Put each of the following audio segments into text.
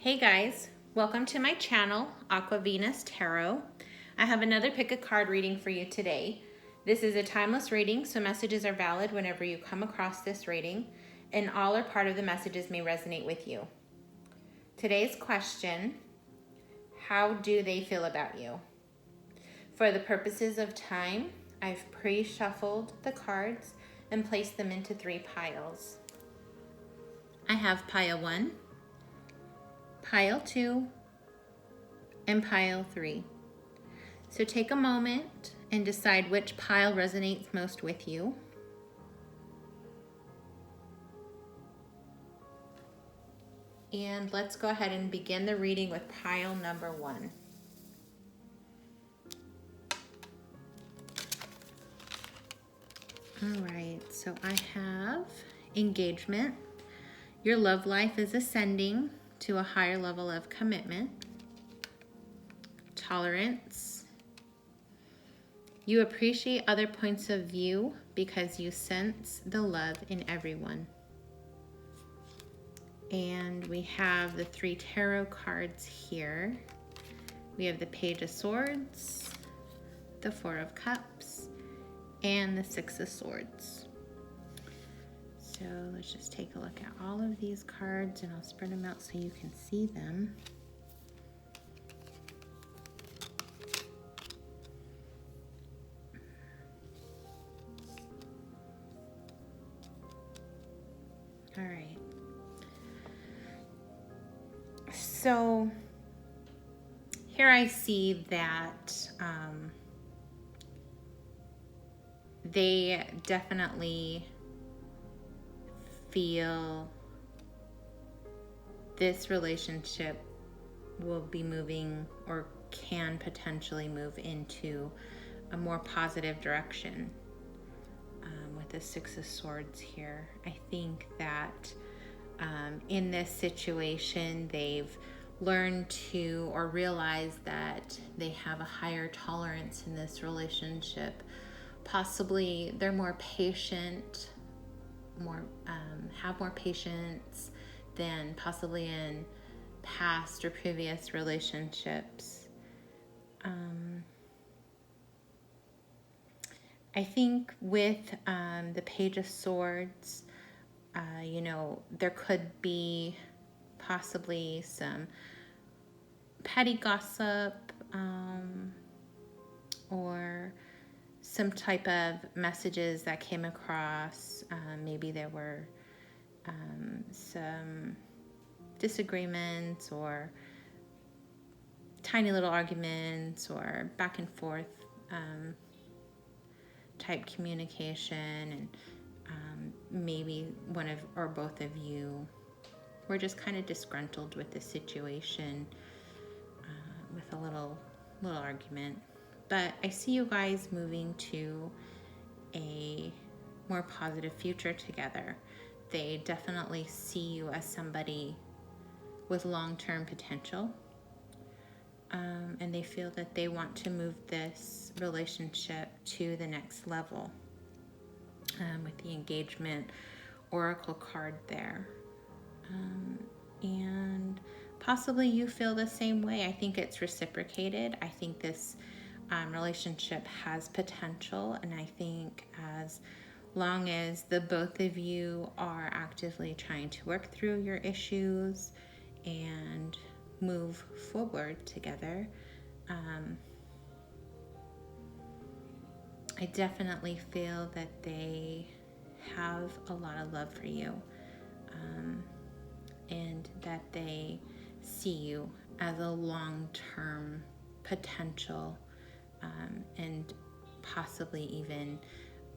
Hey guys, welcome to my channel, Aqua Venus Tarot. I have another pick a card reading for you today. This is a timeless reading, so messages are valid whenever you come across this reading, and all or part of the messages may resonate with you. Today's question, how do they feel about you? For the purposes of time, I've pre-shuffled the cards and placed them into 3 piles. I have pile 1, pile 2, and pile 3. So take a moment and decide which pile resonates most with you. And let's go ahead and begin the reading with pile number 1. All right, so I have engagement. Your love life is ascending to a higher level of commitment. Tolerance. You appreciate other points of view because you sense the love in everyone. And we have the 3 tarot cards here. We have the Page of Swords, the 4 of Cups, and the 6 of Swords. So let's just take a look at all of these cards, and I'll spread them out so you can see them. All right. So here I see that they definitely feel this relationship will be moving or can potentially move into a more positive direction. With the 6 of Swords here, I think that in this situation they've learned to or realized that they have a higher tolerance in this relationship. Possibly they're more patient, have more patience than possibly in past or previous relationships. I think with the Page of Swords, there could be possibly some petty gossip or some type of messages that came across. Maybe there were some disagreements or tiny little arguments or back and forth type communication, and maybe one of or both of you were just kind of disgruntled with the situation with a little argument. But I see you guys moving to a more positive future together. They definitely see you as somebody with long-term potential, and they feel that they want to move this relationship to the next level with the engagement oracle card there. And possibly you feel the same way. I think it's reciprocated. I think this relationship has potential, and I think as long as the both of you are actively trying to work through your issues and move forward together, I definitely feel that they have a lot of love for you, and that they see you as a long-term potential, and possibly even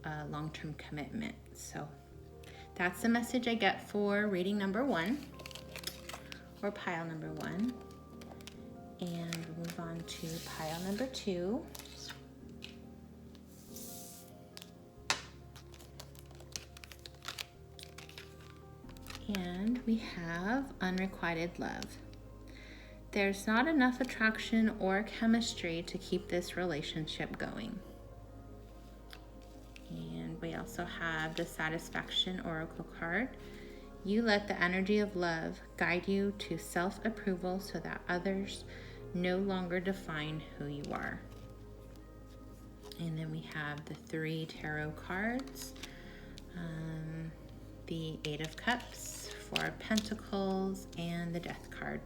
a long-term commitment. So that's the message I get for reading number 1, or pile number 1. And we'll move on to pile number 2. And we have unrequited love. There's not enough attraction or chemistry to keep this relationship going. And we also have the Satisfaction Oracle card. You let the energy of love guide you to self-approval so that others no longer define who you are. And then we have the 3 tarot cards. The 8 of Cups, 4 of Pentacles, and the Death card.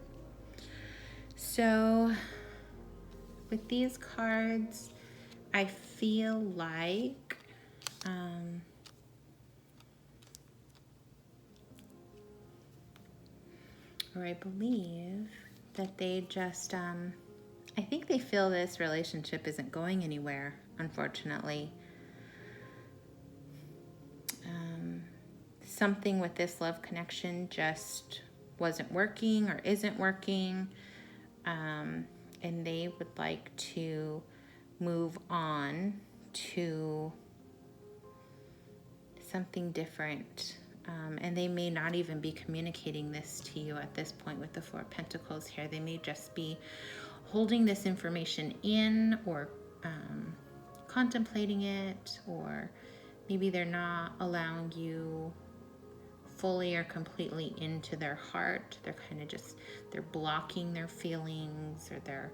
So with these cards, I feel like or I believe that they just, I think they feel this relationship isn't going anywhere, unfortunately. Something with this love connection just wasn't working or isn't working, and they would like to move on to something different. And they may not even be communicating this to you at this point with the 4 of Pentacles here. They may just be holding this information in, or contemplating it, or maybe they're not allowing you fully or completely into their heart. They're kind of just, they're blocking their feelings, or they're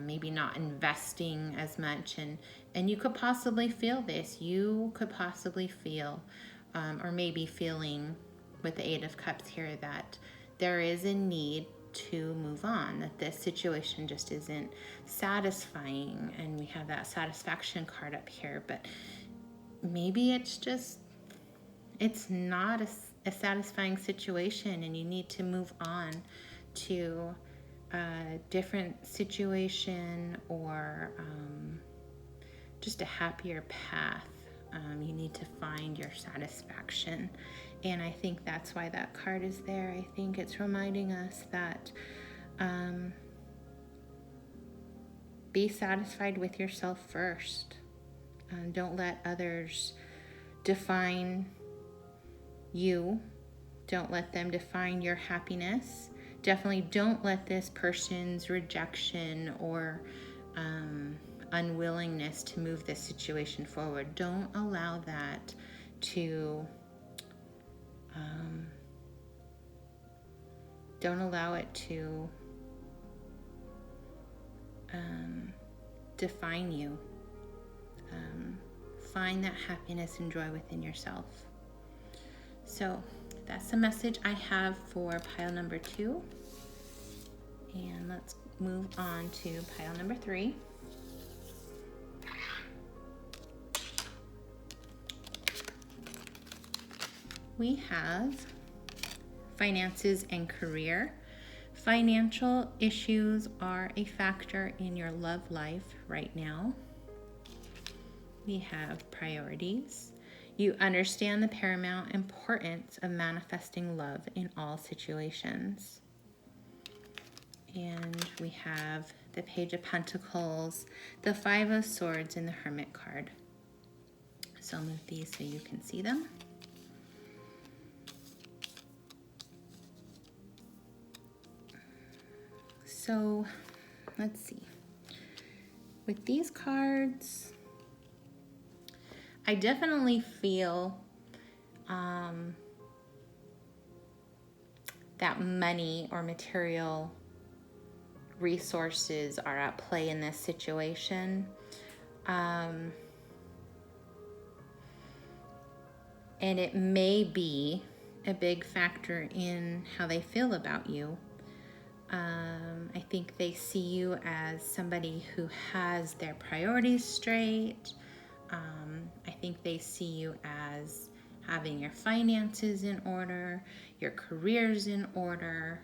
maybe not investing as much. And you could possibly feel this. You could possibly feel, or maybe feeling with the 8 of Cups here, that there is a need to move on, that this situation just isn't satisfying. And we have that satisfaction card up here, but maybe it's just, it's not a satisfying situation, and you need to move on to a different situation, or just a happier path. You need to find your satisfaction. And I think that's why that card is there. I think it's reminding us that be satisfied with yourself first. Don't let others define you. Don't let them define your happiness. Definitely don't let this person's rejection or unwillingness to move this situation forward. Don't allow that to, don't allow it to define you. Find that happiness and joy within yourself. So that's the message I have for pile number 2. And let's move on to pile number 3. We have finances and career. Financial issues are a factor in your love life right now. We have priorities. You understand the paramount importance of manifesting love in all situations. And we have the Page of Pentacles, the 5 of Swords, and the Hermit card. So I'll move these so you can see them. So let's see. With these cards, I definitely feel that money or material resources are at play in this situation. And it may be a big factor in how they feel about you. I think they see you as somebody who has their priorities straight. I think they see you as having your finances in order, your careers in order.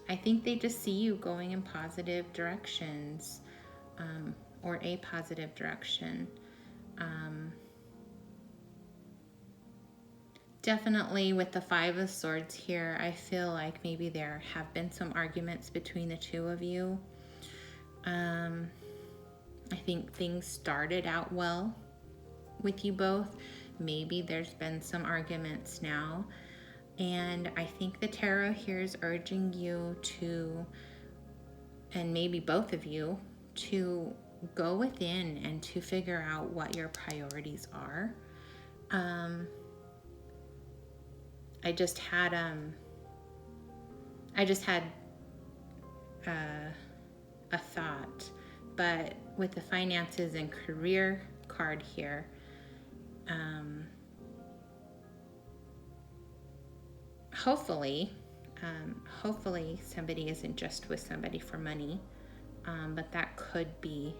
I think they just see you going in positive directions, or a positive direction. Definitely with the 5 of Swords here, I feel like maybe there have been some arguments between the two of you. I think things started out well with you both. Maybe there's been some arguments now. And I think the tarot here is urging you to, and maybe both of you, to go within and to figure out what your priorities are. I just had a thought, but with the finances and career card here, hopefully somebody isn't just with somebody for money, but that could be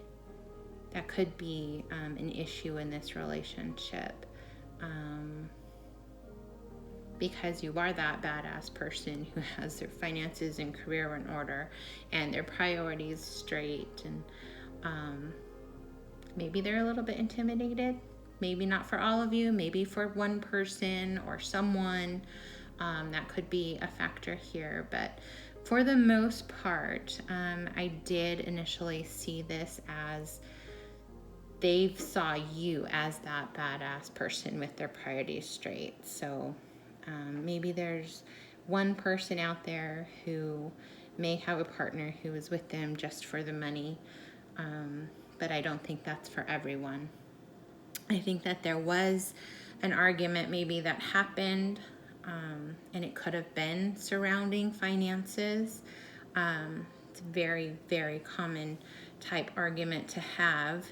an issue in this relationship, because you are that badass person who has their finances and career in order and their priorities straight, and maybe they're a little bit intimidated. Maybe not for all of you, maybe for one person or someone. That could be a factor here, but for the most part, I did initially see this as they saw you as that badass person with their priorities straight. So maybe there's one person out there who may have a partner who is with them just for the money, but I don't think that's for everyone. I think that there was an argument maybe that happened, and it could have been surrounding finances. It's a very, very common type argument to have.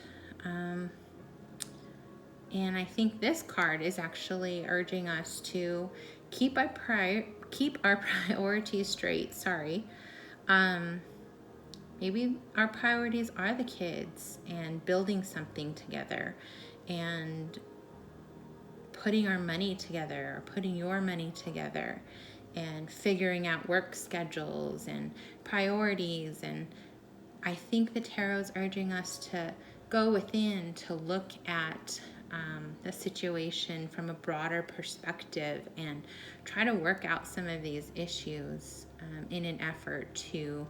And I think this card is actually urging us to keep our priorities straight. Maybe our priorities are the kids and building something together and putting our money together, or putting your money together, and figuring out work schedules and priorities. And I think the tarot's urging us to go within, to look at the situation from a broader perspective and try to work out some of these issues in an effort to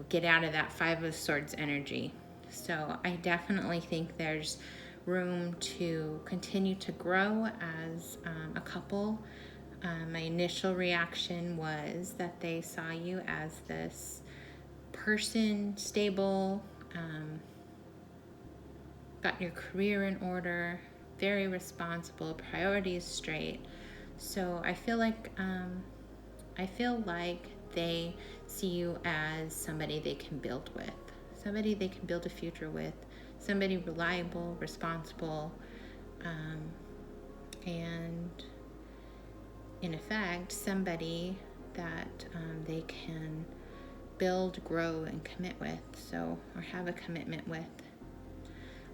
get out of that Five of Swords energy. So I definitely think there's room to continue to grow as a couple. My initial reaction was that they saw you as this person, stable, got your career in order, very responsible, priorities straight. So I feel like they see you as somebody they can build with, somebody they can build a future with, somebody reliable, responsible, and in effect, somebody that they can build, grow, and commit with, or have a commitment with.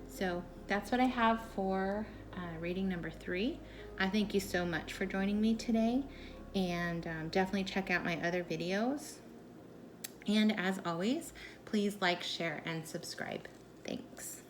So that's what I have for reading number 3. I thank you so much for joining me today, and definitely check out my other videos. And as always, please like, share, and subscribe. Thanks.